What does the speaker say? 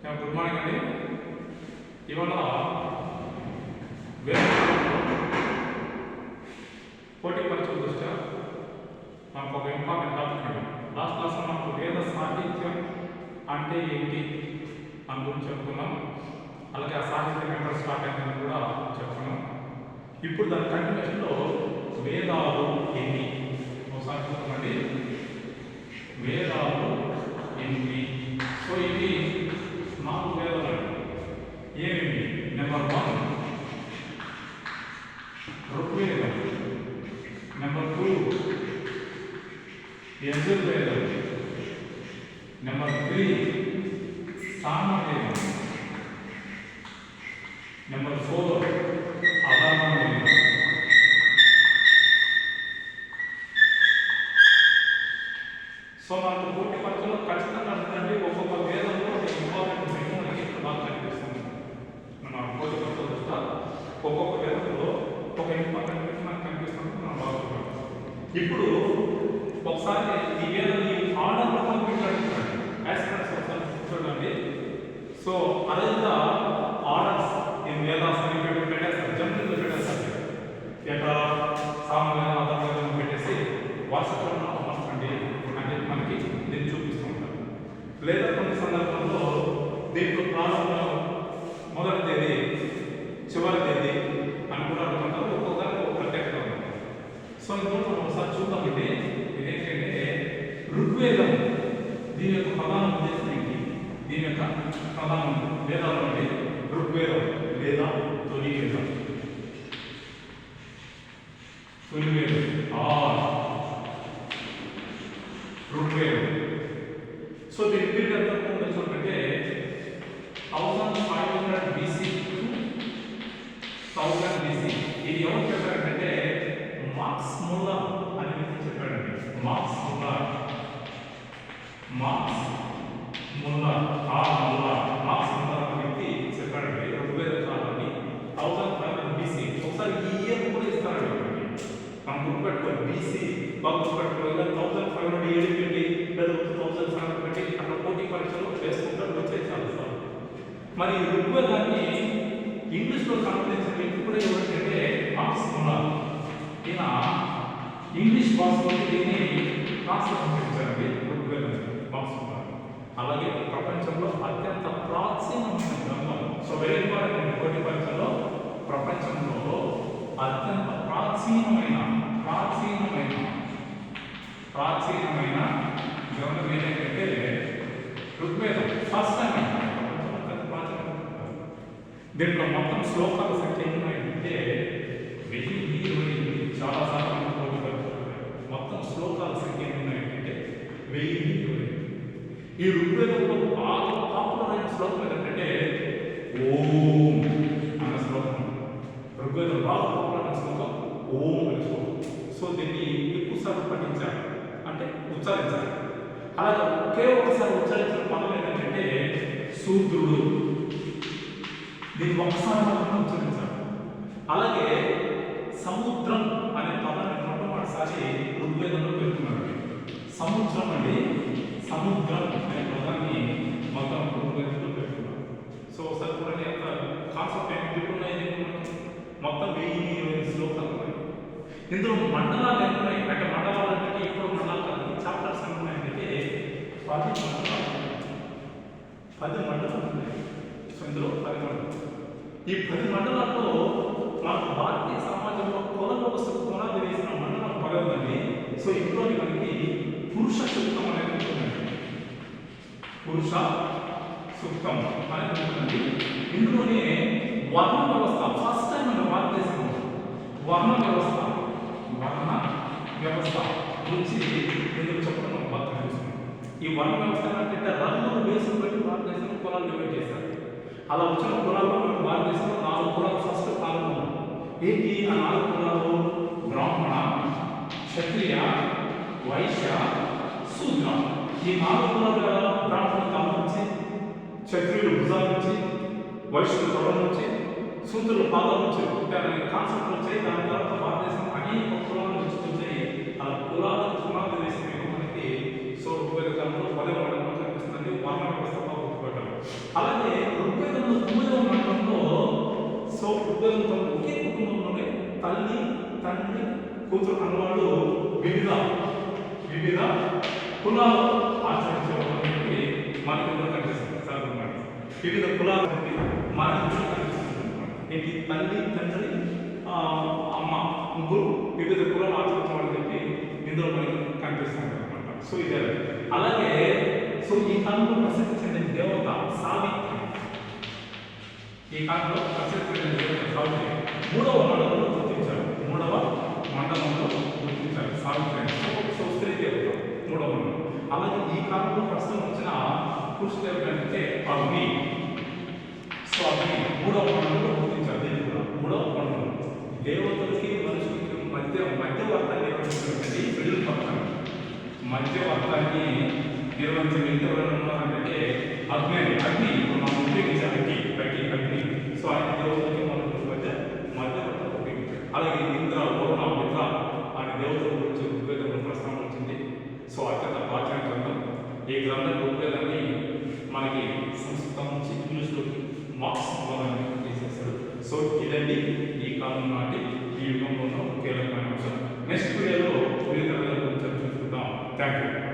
Good morning అండి. ఇవాళ పోటీ పరీక్షల దృష్ట్యా మనకు ఒక ఇంపార్టెంట్ టాపిక్ అండి. లాస్ట్ క్లాస్లో మనకు వేద సాహిత్యం అంటే ఏంటి అని గురించి చెప్పుకున్నాం. అలాగే ఆ సాహిత్యం ఎక్కడ స్టార్ట్ అయిందని కూడా చెప్పుకున్నాం. ఇప్పుడు దాని కంటిన్యూషన్లో వేదాలు ఎన్ని ఒకసారి చూద్దామండి. వేదాలు ఎన్ని? సో ఇవి 4 వేదాలు అండి. ఏమేమి? నెంబర్ 1 ఋగ్వేదం, నెంబర్ 2 యజుర్వేదం, నెంబర్ 3 సామవేదం, నెంబర్ 4 అధర్వవేదం. సో మనకు పోటీ పరీక్షలో ఖచ్చితంగా అర్థండి ఒక్కొక్క వేదంలో ఇంపార్టెంట్ విషయం మనకి బాగా కనిపిస్తుంది. మన పోటీ పరీక్షలు చూస్తా ఒక్కొక్క వేదంలో ఒక ఇంపార్టెంట్ విషయం మనకు కనిపిస్తుంది. మనం బాగా చూడాలి. ఇప్పుడు ఒకసారి ఈ వేదం ఈ ఆర్డర్లో మనం పెట్టాడు యాస్పిరెంట్స్ ఒకసారి చూడండి. సో అరేంజ్ ఆర్డర్స్ ఈ వేదాస్ అని పెట్టేస్తారు, జంతువులు పెట్టేస్తారు. ఎక్కడ సామవేదం అధర్వవేదం పెట్టేసి వారసత్వం అండి అంటే మనకి దీన్ని చూపిస్తూ ఉంటారు. లేదా కొన్ని సందర్భంలో దీంట్లో ప్రారంభంలో మొదటి తేదీ చివరి తేదీ అని కూడా అనుకుంటారు. ఒక్కొక్కరికి ఒక ప్రత్యేకత ఉంది. సో ఇందులో మనం ఒకసారి చూద్దామండి. ఇదేంటంటే ఋగ్వేదం, దీని యొక్క ప్రధాన ఉద్దేశం ఏంటి? దీని యొక్క ప్రధాన వేదాలు అంటే ఋగ్వేదం లేదా తొలి వేదం. తొలి వేదం ఋగ్వేదం. సో దీని పీరియడ్ ఎంత ఉంటుందంటే 1500 BC to 1000 BC. ఇది ఎవరు చెప్పారంటే మార్క్స్ ముల్లర్ అని వ్యక్తి చెప్పాడండి. మార్క్స్ ముల్లర్ మార్క్స్ ముల్లర్ అనే వ్యక్తి చెప్పాడండి ఋగ్వేద కాలాన్ని 1500 BC. ఒకసారి ఈ ఇయర్ కూడా ఇస్తారండి. మనం గుర్తుపెట్టుకోవాలి, బీసీ బాగా గుర్తుపెట్టుకోవాలి. 1500 పెట్టి లేదా 1700 పెట్టి అక్కడ పోటీ పరీక్షలు వేసుకుంటారు, వచ్చేది చాలా సార్. మరి ఋగ్వేదాన్ని ఇంగ్లీష్లో సంబంధించిన వ్యక్తి కూడా ఎవరంటే మార్క్స్ ముల్లర్. ఈయన ఇంగ్లీష్ భాషలో దీన్ని ట్రాన్స్లేషన్ చేశారండి ఋగ్వేదం మార్క్స్ ముల్లర్. అలాగే ప్రపంచంలో అత్యంత ప్రాచీనమైన గ్రంథం. సో వెరీ ఇంపార్టెంట్ పోటీ పరీక్షల్లో ప్రపంచంలో అత్యంత ప్రాచీనమైన గ్రంథం ఏంటంటే ఋగ్వేదం. ఫస్ట్ టైం దీంట్లో మొత్తం శ్లోకాల సంఖ్య ఏమైందంటే 1028. చాలా సార్లు మొత్తం శ్లోకాల సంఖ్య ఏమైందంటే 1028. ఈ ఋగ్వేదంలో బాగా పాపులర్ అయిన శ్లోకం ఏంటంటే ఓం అన్న శ్లోకం. ఋగ్వేదం బాగా పాపులర్ అయిన శ్లోకం ఓం అనే శ్లోకం. సో దీన్ని ఎక్కువసార్లు పఠించాలి అంటే ఉచ్చరించాలి. అలాగే ఒకే ఒకసారి ఉచ్చరించిన పదం ఏంటంటే శూద్రుడు. దీన్ని ఒకసారి మాత్రమే ఉచ్చరించాలి. అలాగే సముద్రం అనే పదాన్ని మొట్టమొదటిసారి ఋగ్వేదంలో పెడుతున్నాడు. సముద్రం అండి, సముద్రం అనే పదాన్ని మొత్తం ఋగ్వేదంలో పెడుతున్నాడు. సో ఒకసారి కూడా కాన్సెప్ట్ ఏంటి? మొత్తం 1020 శ్లోకాలు ఉన్నాయి. ఇందులో మండలాలు ఎన్నున్నాయి అంటే మండలాలు అంటే ఇప్పుడు మండలాలు కాదు, చాప్టర్స్ ఎన్నున్నాయంటే 10 మండలాలు ఉన్నాయి. సో ఇందులో 10 మండలాలు. ఈ 10 మండలాల్లో మనకు భారతీయ సమాజంలో కుల వ్యవస్థకు పునాది వేసిన మండలం 10 ఉందండి. సో ఇందులో మనకి పురుష సూక్తం అనేది ఉంటుందండి. పురుష సూక్తం అనేది ఉంటుందండి. ఇందులోనే వర్ణ వ్యవస్థ ఫస్ట్ టైం మన భారతదేశంలో వర్ణ వ్యవస్థ గురించి ఎందుకు చెప్పడం బాగా కనిపిస్తుంది. ఈ వర్ణ వ్యవస్థ అంటే రంగుల బేసులు బట్టి భారతదేశంలో కులాలు డివైడ్ చేశారు. అలా వచ్చిన కులాల్లో మన భారతదేశంలో 4 కులాలు ఫస్ట్ ప్రారంభం. ఏంటి ఆ 4 కులాలు? బ్రాహ్మణ, క్షత్రియ, వైశ్య, శూద్ర. ఈ 4 కులాలు కదా బ్రాహ్మణుల తల నుంచి, క్షత్రియులు భుజాల నుంచి, వైశ్యుల తొడ నుంచి, శూద్రుల పాదాల నుంచి పుట్టారనే కాన్సెప్ట్ వచ్చాయి. దాని తర్వాత భారతదేశం అనేక కులాలు వచ్చాయి. అలా కులాలకు పునాది వేసిన మనకి సో ఋగ్వేద కాలంలో 10 మండలం కనిపిస్తుంది. వర్ణ వ్యవస్థ గుర్తుపెట్టాలి. అలాగే ఋగ్వేదంలో 9వ మండలంలో సో ఋగ్వేదంతో ఒకే కుటుంబంలోనే తల్లి తండ్రి కూతురు అన్నవాళ్ళు వివిధ కులాలు ఆచరించేవాళ్ళకి మనకి కూడా కనిపిస్తుంది సార్ అన్నమాట. వివిధ కులాలు మనకి కూడా కనిపిస్తుంది అన్నమాట. ఏంటి తల్లి తండ్రి అమ్మ ముగ్గురు వివిధ కులాలు ఆచరించే వాళ్ళని చెప్పి ఇందులో మనకి కనిపిస్తుంది అనమాట. సో ఇదే అలాగే సో ఈ కాలంలో ప్రసిద్ధి చెందిన దేవత సావిత్రి. ఈ కాలంలో ప్రసిద్ధి చెందిన దేవత సావిత్రి మూడవ మండలంలో గుర్తించారు సావిత్రి. సో స్త్రీ దేవత మూడవ మండలం. అలాగే ఈ కాలంలో ప్రస్తుతం వచ్చిన పురుష దేవత అంటే అగ్ని. సో అగ్ని మూడవ మండలంలో గుర్తించారు. దీన్ని కూడా మూడవ మండలం దేవతలకి మనుషులకి మధ్యవర్తాన్ని నిర్వహించినటువంటి మిడిల్ పర్సన్. మధ్యవర్తాన్ని నిర్వహించే వ్యక్తి ఎవరైనా ఉన్నారంటే అగ్ని ఇప్పుడు మనం ఉపయోగించే అగ్ని. సో ఆయన దేవతలకి మనుషులకి మధ్యవర్తం ఉపయోగించారు. అలాగే ఇంద్ర వరుణ మిత్ర ఆయన దేవతల గురించి ఋగ్వేదంలో ప్రస్తావన వచ్చింది. సో అత్యంత ప్రాచీన గ్రంథం. ఈ గ్రంథం ఋగ్వేదాన్ని మనకి సంస్కృతం నుంచి ఇంగ్లీష్లోకి మార్క్స్ మూలాన్ని తీసేస్తాడు. సో ఇదండి ఈ కాలం నాటి ఈ యుగంలో కీలకమైన అంశం. నెక్స్ట్ వీడియోలో గురించి చూసుకుందాం. Thank you.